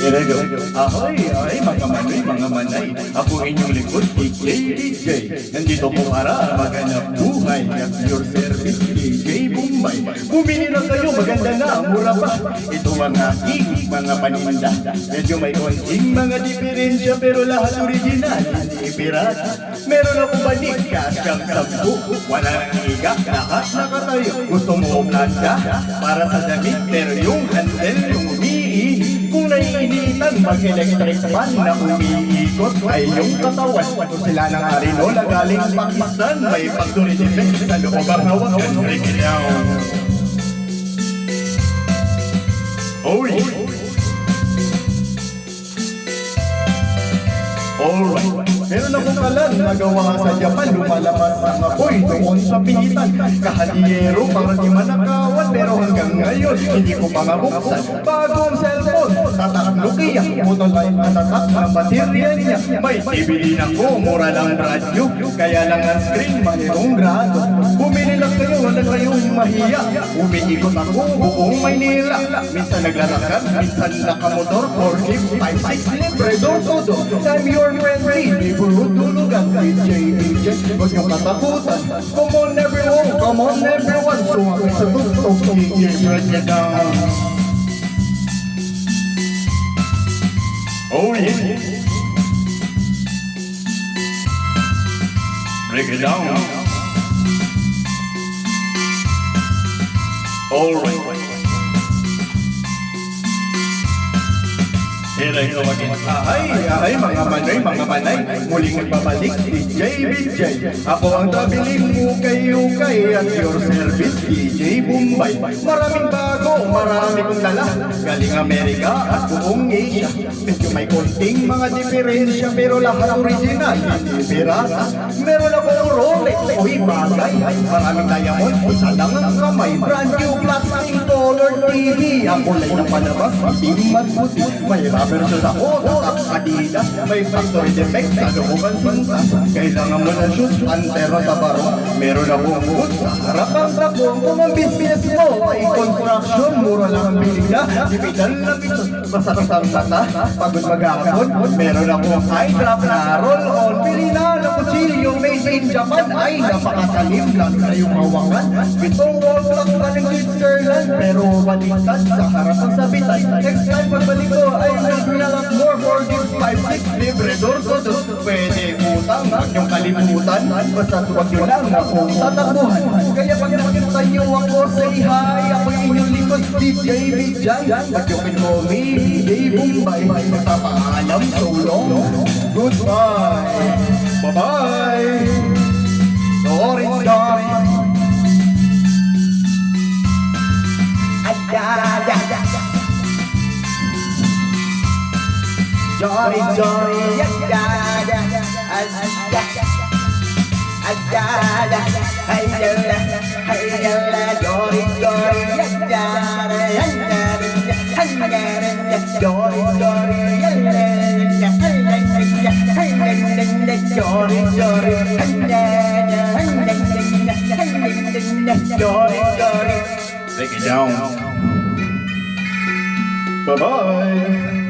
Irego, ahoy, ay mga manoy, mga manay. Ako inyong lingkod, DJ. Nandito po para maganap buhay at your service, DJ Bombay. Bumili na kayo, maganda na, mura pa. Ito ang aking mga paninda. Medyo may konting mga diferensya, pero lahat original, hindi pirata. Meron ako banig, kasyang 10. Walang higa, lahat nakatayo. Gusto mo plansya para sa damit, pero yung handle, yung umiihi. Kung naiinitan, mag-electric fan na umiikot ay yung katawan. Kung sila ng Arinola galing Pakistan, may factory defect sa loob ang hawak and break it down. Oh yeah. Alright. Meron akong kalan nagawa sa Japan, lumalabas ang apoy doon sa pingitan. Kahadiyero para di manakawan, pero hanggang ngayon hindi ko pa mabuksan. Bagong cellphone, tatak Nokia, motoline matatak ng material niya. May TV din ako, mura lang radyo, kaya lang ang screen mayroong grado. Bumili lang kayo, wala kayong mahiya. Umiikot ako buong Maynila. Minsan naglalakad, minsan nakamotor, 4 5 6 libre, todo. I'm your friendly neighborhood tulugan, DJ. Huwag niyong katakutan. Come on everyone, suwag sa tuktok, break it down. Oh yeah. Break it down. All right. Here I go again. Ay, mga manoy, mga manay. Muling nagbabalik, DJ BJ. Ako ang tabiling ukay-ukay at your service, DJ Bombay. Maraming bago, marami kong dala. Galing Amerika at buong Asia. Medyo may konting mga diferensya, pero lahat original, hindi pirata. Meron akong Rolex, uy bagay. Maraming diamond, isa lang ang kamay. Brand new plastic color TV. Ang kulay na palabas, itim at puti. May rubber sa tatak, Adidas. May factory defect sa looban sinta. Kailangan mo na shoot, antero sa baro. Meron akong food sa harap ang takbo. Kung ang business mo ay construction, mura lang ang biligya. Dibitan na pito, masakit ang mata. Pagod maghapon, meron akong high-drop na roll-on. Pili na ng kutsilyo made in Japan. Ay, napakatalim lang na yung hawakan. Itong wall clock pa ng Switzerland, pero baliktad sa harap ang sabitan. Next time pagbalik ko, ay will a lot more for this 5-6 libre door-to-door. Pwede utang, huwag niyong kalimutan. Basta huwag niyo lang akong tatakbuhan. Kaya pag nakita niyo ako, say hi. Ako yung inyong likod, DJ Bijay. But you can call me DJ Bombay. Basta paalam, so long. Goodbye. Bye-bye. Sorry, sorry. Jory, jory, yada, adada, hayala, jory, jory, yada, jory, jory, jory. Break it down. Bye-bye.